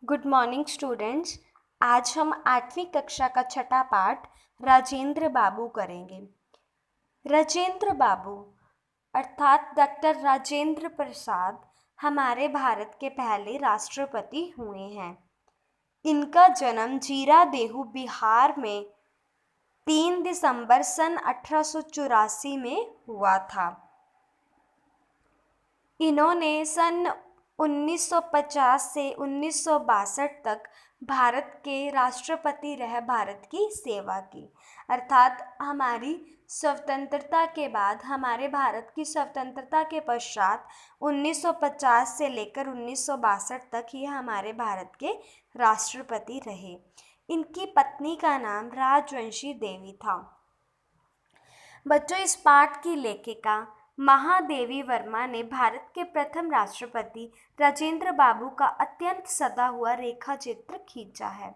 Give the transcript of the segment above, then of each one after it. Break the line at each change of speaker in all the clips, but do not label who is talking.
Good morning students. आज हम 8वीं कक्षा का छठा पाठ राजेंद्र बाबू करेंगे। राजेंद्र बाबू अर्थात डॉक्टर राजेंद्र प्रसाद हमारे भारत के पहले राष्ट्रपति हुए हैं। इनका जन्म जीरादेहू बिहार में 3 दिसंबर सन 1884 में हुआ था। इन्होंने सन 1950 से 1962 तक भारत के राष्ट्रपति रह भारत की सेवा की। अर्थात हमारी स्वतंत्रता के बाद, हमारे भारत की स्वतंत्रता के पश्चात 1950 से लेकर 1962 तक ये हमारे भारत के राष्ट्रपति रहे। इनकी पत्नी का नाम राजवंशी देवी था। बच्चों, इस पाठ की लेखिका महादेवी वर्मा ने भारत के प्रथम राष्ट्रपति राजेंद्र बाबू का अत्यंत सदा हुआ रेखा चित्र खींचा है,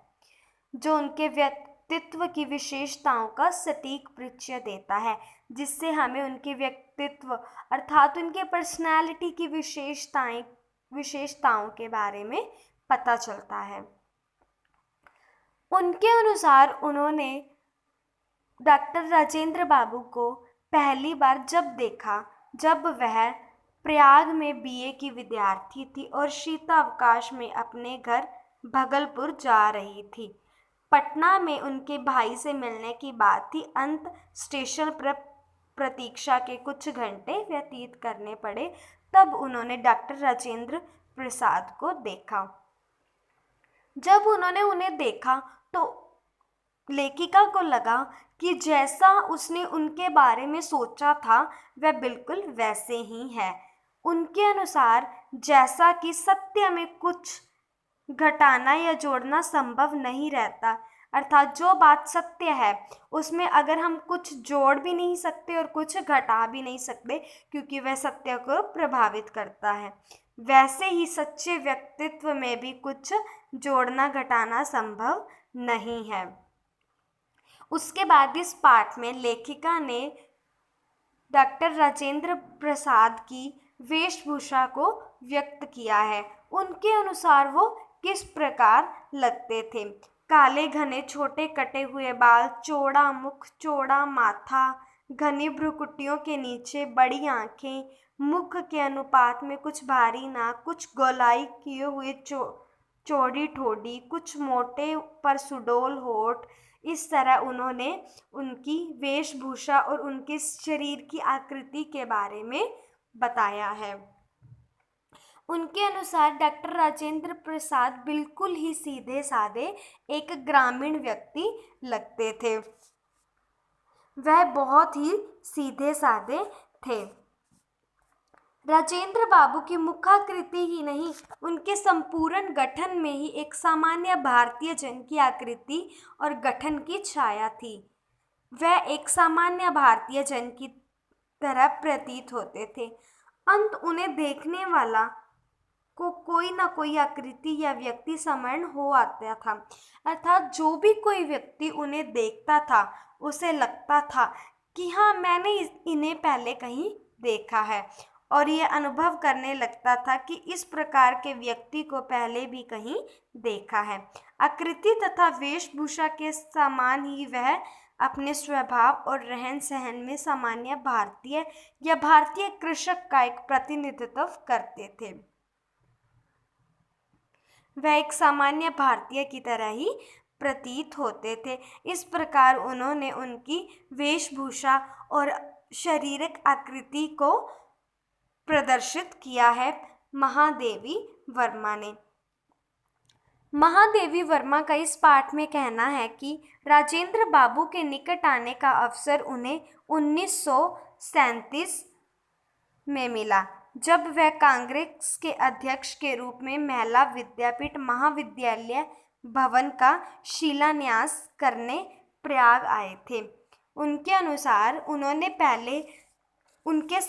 जो उनके व्यक्तित्व की विशेषताओं का सटीक परिचय देता है, जिससे हमें उनके व्यक्तित्व अर्थात उनके पर्सनालिटी की विशेषताओं के बारे में पता चलता है। उनके अनुसार उन्होंने डॉक्टर राजेंद्र बाबू को पहली बार जब देखा जब वह प्रयाग में बीए की विद्यार्थी थी और शीतावकाश में अपने घर भगलपुर जा रही थी। पटना में उनके भाई से मिलने की बात थी। अंत स्टेशन पर प्रतीक्षा के कुछ घंटे व्यतीत करने पड़े, तब उन्होंने डॉक्टर राजेंद्र प्रसाद को देखा। जब उन्होंने उन्हें देखा तो लेखिका को लगा कि जैसा उसने उनके बारे में सोचा था वह बिल्कुल वैसे ही है। उनके अनुसार जैसा कि सत्य में कुछ घटाना या जोड़ना संभव नहीं रहता, अर्थात जो बात सत्य है उसमें अगर हम कुछ जोड़ भी नहीं सकते और कुछ घटा भी नहीं सकते, क्योंकि वह सत्य को प्रभावित करता है, वैसे ही सच्चे व्यक्तित्व में भी कुछ जोड़ना घटाना संभव नहीं है। उसके बाद इस पाठ में लेखिका ने डॉक्टर राजेंद्र प्रसाद की वेशभूषा को व्यक्त किया है। उनके अनुसार वो किस प्रकार लगते थे। काले घने छोटे कटे हुए बाल, चौड़ा मुख, चौड़ा माथा, घनी भ्रुकुटियों के नीचे बड़ी आंखें, मुख के अनुपात में कुछ भारी नाक, कुछ गोलाई किए हुए चौड़ी ठोड़ी, कुछ मोटे पर सुडौल होठ। इस तरह उन्होंने उनकी वेशभूषा और उनके शरीर की आकृति के बारे में बताया है। उनके अनुसार डॉक्टर राजेंद्र प्रसाद बिल्कुल ही सीधे साधे एक ग्रामीण व्यक्ति लगते थे। वह बहुत ही सीधे साधे थे। राजेंद्र बाबू की मुखाकृति ही नहीं, उनके संपूर्ण गठन में ही एक सामान्य भारतीय जन की आकृति और गठन की छाया थी। वह एक सामान्य भारतीय जन की तरह प्रतीत होते थे। अंत उन्हें देखने वाला को कोई ना कोई आकृति या व्यक्ति स्मरण हो आता था, अर्थात जो भी कोई व्यक्ति उन्हें देखता था उसे लगता था कि हाँ, मैंने इन्हें पहले कहीं देखा है, और ये अनुभव करने लगता था कि इस प्रकार के व्यक्ति को पहले भी कहीं देखा है। आकृति तथा वेशभूषा के समान ही वह अपने स्वभाव और रहन सहन में सामान्य भारतीय या भारतीय कृषक का एक प्रतिनिधित्व करते थे। वह एक सामान्य भारतीय की तरह ही प्रतीत होते थे। इस प्रकार उन्होंने उनकी वेशभूषा और शारीरिक आकृति को प्रदर्शित किया है महादेवी वर्मा ने। महादेवी वर्मा का इस पाठ में कहना है कि राजेंद्र बाबू के निकट आने का अवसर उन्हें 1937 में मिला, जब वह कांग्रेस के अध्यक्ष के रूप में महिला विद्यापीठ महाविद्यालय भवन का शिलान्यास करने प्रयाग आए थे। उनके अनुसार उन्होंने पहले उनके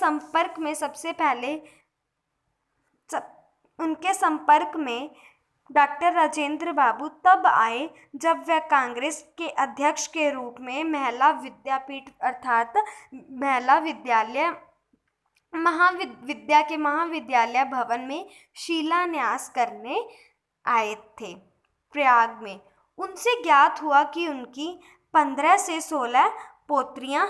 संपर्क में डॉक्टर राजेंद्र बाबू तब आए जब वह कांग्रेस के अध्यक्ष के रूप में महिला विद्यापीठ अर्थात महिला विद्या के महाविद्यालय भवन में शिलान्यास करने आए थे प्रयाग में। उनसे ज्ञात हुआ कि उनकी 15 से 16 पोत्रियां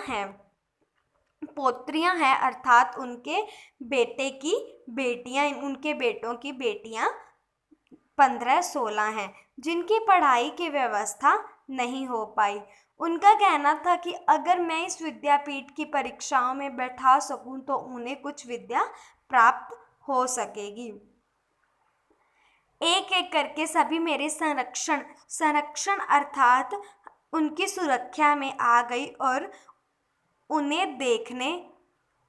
हैं अर्थात उनके बेटों की बेटियां 15-16 हैं, जिनकी पढ़ाई की व्यवस्था नहीं हो पाई। उनका कहना था कि अगर मैं इस विद्यापीठ की परीक्षाओं में बैठा सकूं तो उन्हें कुछ विद्या प्राप्त हो सकेगी। एक एक करके सभी मेरे संरक्षण अर्थात उनकी सुरक्षा में आ गई और उन्हें देखने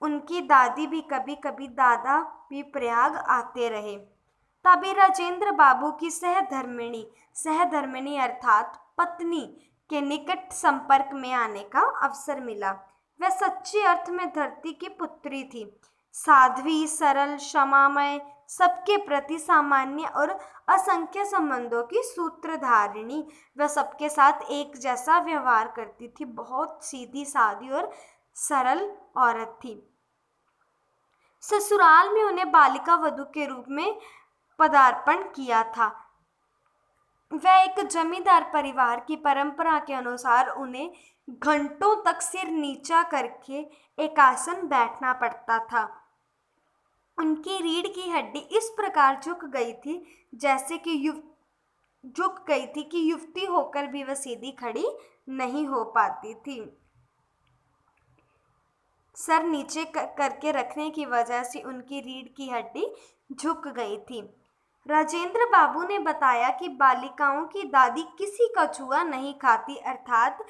उनकी दादी भी कभी कभी दादा भी प्रयाग आते रहे। तभी राजेंद्र बाबू की सहधर्मिणी अर्थात पत्नी के निकट संपर्क में आने का अवसर मिला। वह सच्चे अर्थ में धरती की पुत्री थी, साध्वी, सरल, क्षमामय, सबके प्रति सामान्य और असंख्य संबंधों की सूत्रधारिणी। वह सबके साथ एक जैसा व्यवहार करती थी, बहुत सीधी सादी और सरल औरत थी। ससुराल में उन्हें बालिका वधू के रूप में पदार्पण किया था। वह एक जमींदार परिवार की परंपरा के अनुसार उन्हें घंटों तक सिर नीचा करके एक आसन बैठना पड़ता था। उनकी रीढ़ की हड्डी इस प्रकार झुक गई थी कि युवती होकर भी वह सीधी खड़ी नहीं हो पाती थी। सर नीचे करके रखने की वजह से उनकी रीढ़ की हड्डी झुक गई थी। राजेंद्र बाबू ने बताया कि बालिकाओं की दादी किसी का छुआ नहीं खाती, अर्थात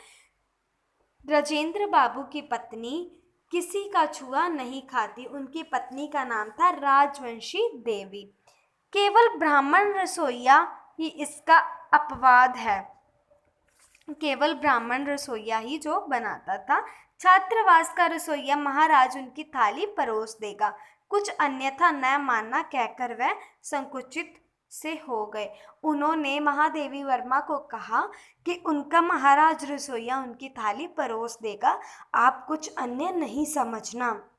राजेंद्र बाबू की पत्नी किसी का छुआ नहीं खाती। उनकी पत्नी का नाम था राजवंशी देवी। केवल ब्राह्मण रसोइया ही इसका अपवाद है, केवल ब्राह्मण रसोइया ही जो बनाता था। छात्रावास का रसोइया महाराज उनकी थाली परोस देगा, कुछ अन्यथा न मानना कहकर वह संकुचित से हो गए। उन्होंने महादेवी वर्मा को कहा कि उनका महाराज रसोइया उनकी थाली परोस देगा, आप कुछ अन्य नहीं समझना।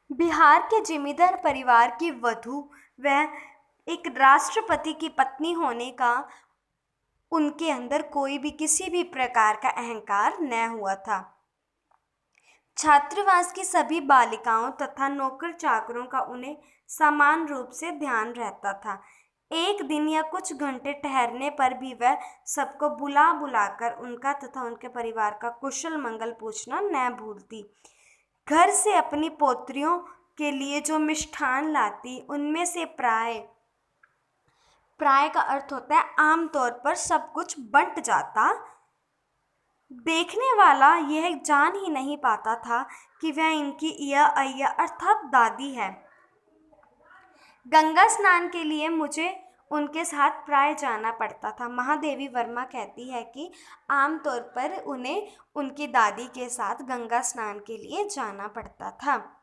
बिहार के जमींदार परिवार की वधू वह एक राष्ट्रपति की पत्नी होने का उनके अंदर कोई भी किसी भी प्रकार का अहंकार न हुआ था। छात्रावास की सभी बालिकाओं तथा नौकर चाकरों का उन्हें समान रूप से ध्यान रहता था। एक दिन या कुछ घंटे ठहरने पर भी वह सबको बुलाकर उनका तथा उनके परिवार का कुशल मंगल पूछना न भूलती। घर से अपनी पोत्रियों के लिए जो मिष्ठान लाती उनमें से प्राय का अर्थ होता है आमतौर पर सब कुछ बंट जाता। देखने वाला यह जान ही नहीं पाता था कि वह इनकी अय्या अर्थात दादी है। गंगा स्नान के लिए मुझे उनके साथ प्राय जाना पड़ता था। महादेवी वर्मा कहती है कि आमतौर पर उन्हें उनकी दादी के साथ गंगा स्नान के लिए जाना पड़ता था।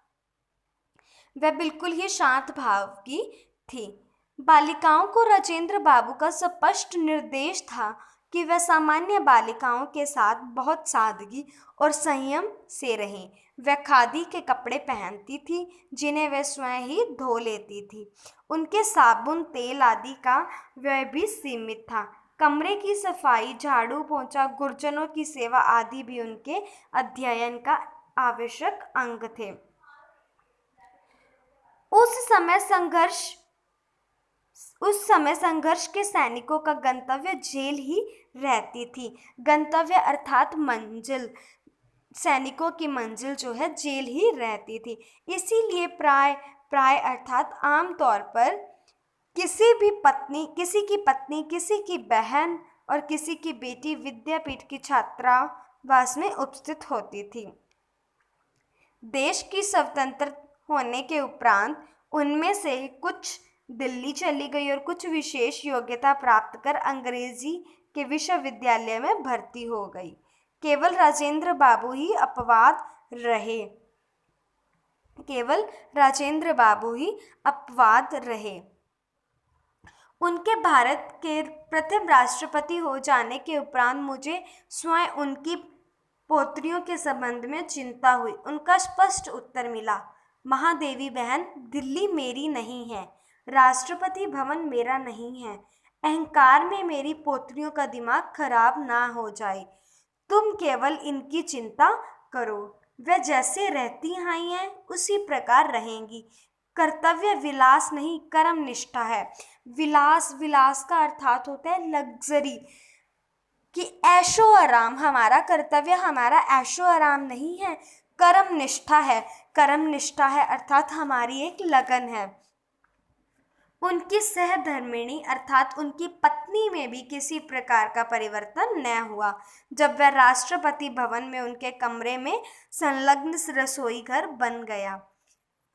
वह बिल्कुल ही शांत भाव की थी। बालिकाओं को राजेंद्र बाबू का स्पष्ट निर्देश था कि वह सामान्य बालिकाओं के साथ बहुत सादगी और संयम से रहें। वह खादी के कपड़े पहनती थी, जिन्हें वह स्वयं ही धो लेती थी। उनके साबुन, तेल आदि का व्यय भी सीमित था। कमरे की सफाई, झाड़ू पोंछा, गुरजनों की सेवा आदि भी उनके अध्ययन का आवश्यक अंग थे। उस समय संघर्ष के सैनिकों का गंतव्य जेल ही रहती थी। गंतव्य अर्थात मंजिल, सैनिकों की मंजिल जो है जेल ही रहती थी। इसीलिए प्राय अर्थात आमतौर पर किसी की पत्नी, किसी की बहन और किसी की बेटी विद्यापीठ की छात्रावास में उपस्थित होती थी। देश की स्वतंत्र होने के उपरांत उनमें से कुछ दिल्ली चली गई और कुछ विशेष योग्यता प्राप्त कर अंग्रेजी के विश्वविद्यालय में भर्ती हो गई। केवल राजेंद्र बाबू ही अपवाद रहे। उनके भारत के प्रथम राष्ट्रपति हो जाने के उपरांत मुझे स्वयं उनकी पोत्रियों के संबंध में चिंता हुई। उनका स्पष्ट उत्तर मिला, महादेवी बहन, दिल्ली मेरी नहीं है, राष्ट्रपति भवन मेरा नहीं है। अहंकार में मेरी पोत्रियों का दिमाग खराब ना हो जाए। तुम केवल इनकी चिंता करो, वे जैसे रहती आई हैं उसी प्रकार रहेंगी। कर्तव्य विलास नहीं, कर्म निष्ठा है। विलास, विलास का अर्थात होता है लग्जरी, कि ऐशो आराम। हमारा कर्तव्य हमारा ऐशो आराम नहीं है, कर्म निष्ठा है। कर्म निष्ठा है अर्थात हमारी एक लगन है। उनकी सहधर्मिणी अर्थात उनकी पत्नी में भी किसी प्रकार का परिवर्तन न हुआ। जब वह राष्ट्रपति भवन में उनके कमरे में संलग्न रसोई घर बन गया,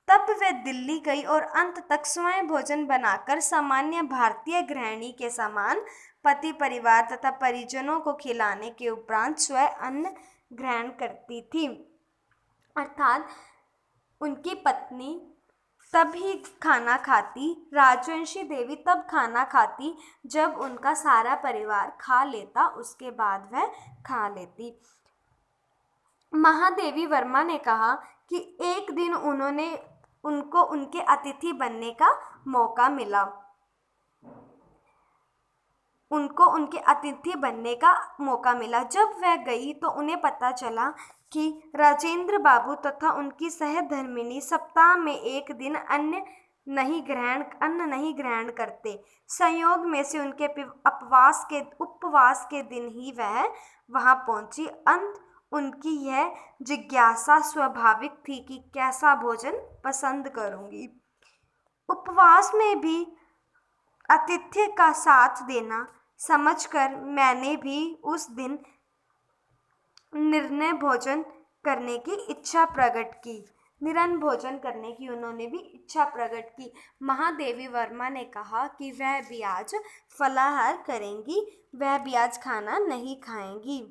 तब वह दिल्ली गई और अंत तक स्वयं भोजन बनाकर सामान्य भारतीय गृहिणी के समान पति, परिवार तथा परिजनों को खिलाने के उपरांत स्वयं अन्न ग्रहण करती थी। अर्थात उनकी पत्नी तब ही खाना खाती, राजवंशी देवी तब खाना खाती जब उनका सारा परिवार खा लेता, उसके बाद वह खा लेती। महादेवी वर्मा ने कहा कि एक दिन उनको उनके अतिथि बनने का मौका मिला। उनको उनके अतिथि बनने का मौका मिला। जब वह गई तो उन्हें पता चला कि राजेंद्र बाबू तथा उनकी सहधर्मिणी सप्ताह में एक दिन अन्न नहीं ग्रहण करते। संयोग में से उनके उपवास के दिन ही वह वहां पहुंची। अंत उनकी यह जिज्ञासा स्वाभाविक थी कि कैसा भोजन पसंद करूंगी। उपवास में भी आतिथ्य का साथ देना समझकर मैंने भी उस दिन निरन्न भोजन करने की इच्छा प्रकट की। उन्होंने भी इच्छा प्रकट की। महादेवी वर्मा ने कहा कि वह भी आज फलाहार करेंगी, वह भी आज खाना नहीं खाएंगी।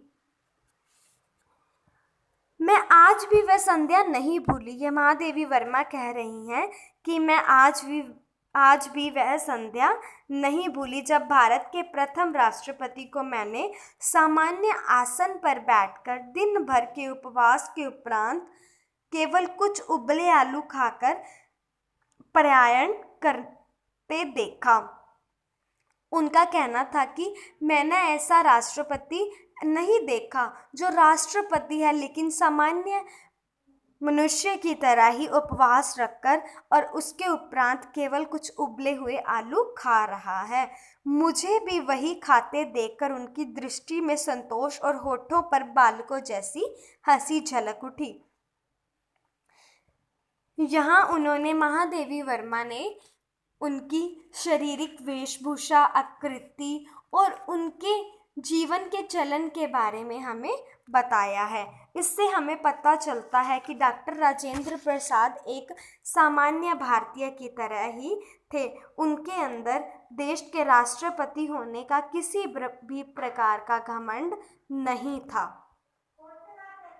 मैं आज भी वह संध्या नहीं भूली। ये महादेवी वर्मा कह रही हैं कि मैं आज भी वह संध्या नहीं भूली जब भारत के प्रथम राष्ट्रपति को मैंने सामान्य आसन पर बैठकर दिन भर के उपवास के उपरांत केवल कुछ उबले आलू खाकर प्रयाण करते देखा। उनका कहना था कि मैंने ऐसा राष्ट्रपति नहीं देखा जो राष्ट्रपति है लेकिन सामान्य मनुष्य की तरह ही उपवास रखकर और उसके उपरांत केवल कुछ उबले हुए आलू खा रहा है। मुझे भी वही खाते देखकर उनकी दृष्टि में संतोष और होठों पर बालकों जैसी हंसी झलक उठी। यहाँ उन्होंने, महादेवी वर्मा ने, उनकी शारीरिक वेशभूषा, आकृति और उनके जीवन के चलन के बारे में हमें बताया है। इससे हमें पता चलता है कि डॉक्टर राजेंद्र प्रसाद एक सामान्य भारतीय की तरह ही थे। उनके अंदर देश के राष्ट्रपति होने का किसी भी प्रकार का घमंड नहीं था।